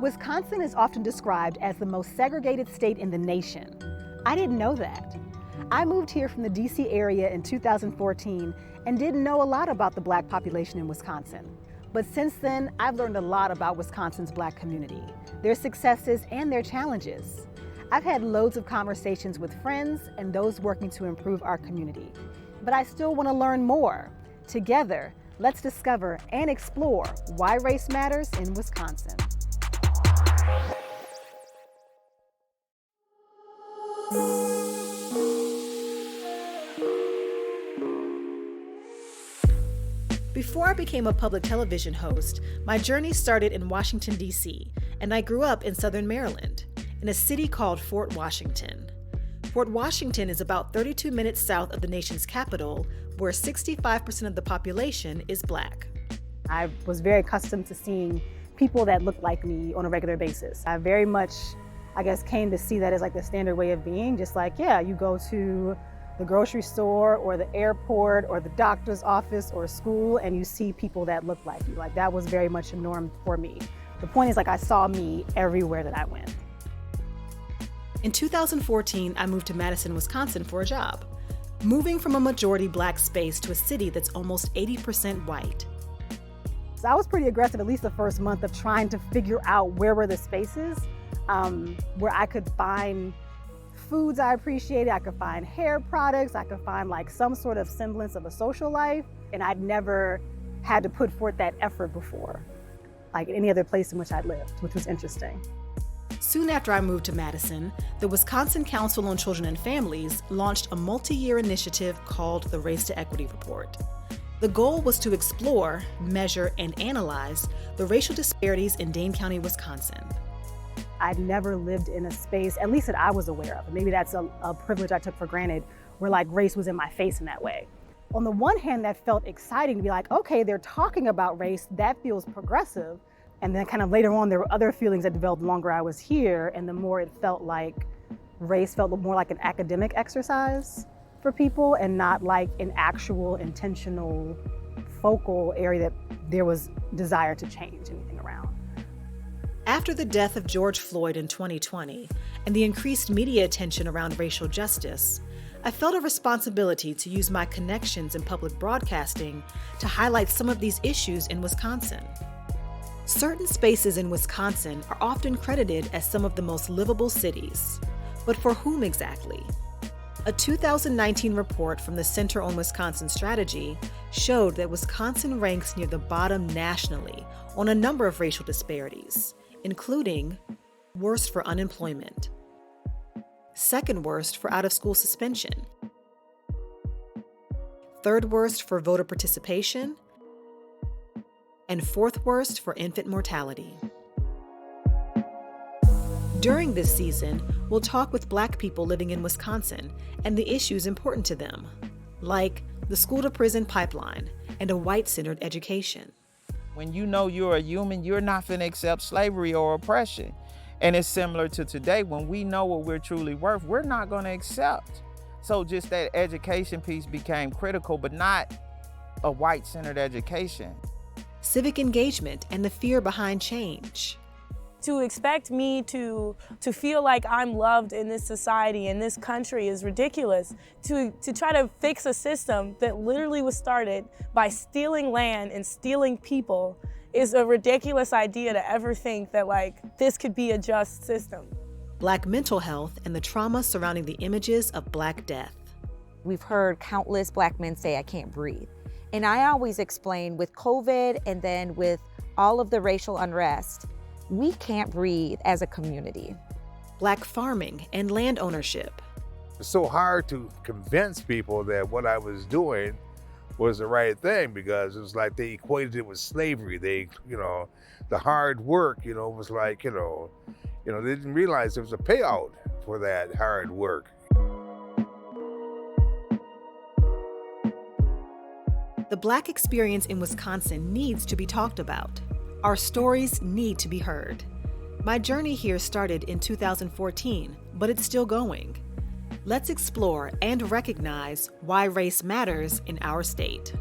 Wisconsin is often described as the most segregated state in the nation. I didn't know that. I moved here from the DC area in 2014 and didn't know a lot about the Black population in Wisconsin. But since then, I've learned a lot about Wisconsin's Black community, their successes and their challenges. I've had loads of conversations with friends and those working to improve our community. But I still want to learn more. Together, let's discover and explore why race matters in Wisconsin. Before I became a public television host, my journey started in Washington, D.C., and I grew up in Southern Maryland, in a city called Fort Washington. Fort Washington is about 32 minutes south of the nation's capital, where 65% of the population is Black. I was very accustomed to seeing people that looked like me on a regular basis. I very much, came to see that as like the standard way of being, just like, yeah, you go to the grocery store or the airport or the doctor's office or school and you see people that look like you. Like that was very much a norm for me. The point is I saw me everywhere that I went. In 2014, I moved to Madison, Wisconsin for a job, moving from a majority Black space to a city that's almost 80% white. So I was pretty aggressive, at least the first month, of trying to figure out where were the spaces where I could find foods I appreciated, I could find hair products, I could find like some sort of semblance of a social life. And I'd never had to put forth that effort before, like in any other place in which I'd lived, which was interesting. Soon after I moved to Madison, the Wisconsin Council on Children and Families launched a multi-year initiative called the Race to Equity Report. The goal was to explore, measure, and analyze the racial disparities in Dane County, Wisconsin. I'd never lived in a space, at least that I was aware of, and maybe that's a privilege I took for granted, where like race was in my face in that way. On the one hand, that felt exciting to be like, okay, they're talking about race, that feels progressive. And then kind of later on, there were other feelings that developed the longer I was here, and the more it felt like race felt more like an academic exercise for people and not like an actual intentional focal area that there was desire to change anything around. After the death of George Floyd in 2020 and the increased media attention around racial justice, I felt a responsibility to use my connections in public broadcasting to highlight some of these issues in Wisconsin. Certain spaces in Wisconsin are often credited as some of the most livable cities, but for whom exactly? A 2019 report from the Center on Wisconsin Strategy showed that Wisconsin ranks near the bottom nationally on a number of racial disparities, including worst for unemployment, second worst for out-of-school suspension, third worst for voter participation, and fourth worst for infant mortality. During this season, we'll talk with Black people living in Wisconsin and the issues important to them, like the school-to-prison pipeline and a white-centered education. When you know you're a human, you're not going to accept slavery or oppression. And it's similar to today. When we know what we're truly worth, we're not going to accept. So just that education piece became critical, but not a white-centered education. Civic engagement and the fear behind change. To expect me to feel like I'm loved in this society, in this country, is ridiculous. To try to fix a system that literally was started by stealing land and stealing people is a ridiculous idea to ever think that like this could be a just system. Black mental health and the trauma surrounding the images of Black death. We've heard countless Black men say, "I can't breathe." And I always explain with COVID and then with all of the racial unrest, we can't breathe as a community. Black farming and land ownership. It's so hard to convince people that what I was doing was the right thing because it was like they equated it with slavery. They, the hard work, was like, they didn't realize there was a payout for that hard work. The Black experience in Wisconsin needs to be talked about. Our stories need to be heard. My journey here started in 2014, but it's still going. Let's explore and recognize why race matters in our state.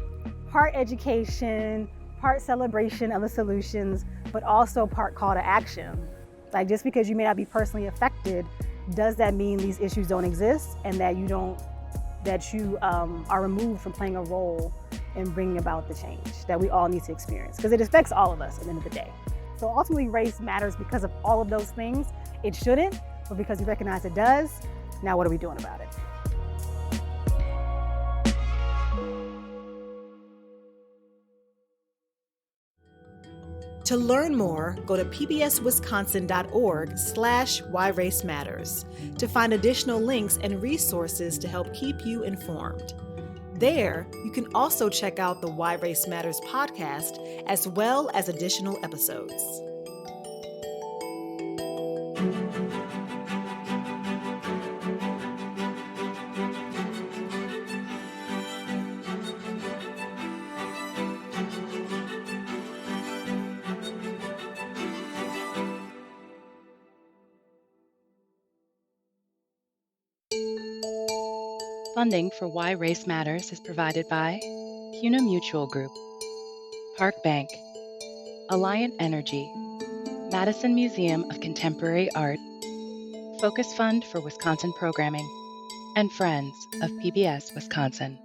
Part education, part celebration of the solutions, but also part call to action. Like, just because you may not be personally affected, does that mean these issues don't exist and that you are removed from playing a role in bringing about the change that we all need to experience? Because it affects all of us at the end of the day. So ultimately, race matters because of all of those things. It shouldn't, but because we recognize it does, now what are we doing about it? To learn more, go to pbswisconsin.org/whyRaceMatters to find additional links and resources to help keep you informed. There, you can also check out the Why Race Matters podcast, as well as additional episodes. Funding for Why Race Matters is provided by CUNA Mutual Group, Park Bank, Alliant Energy, Madison Museum of Contemporary Art, Focus Fund for Wisconsin Programming, and Friends of PBS Wisconsin.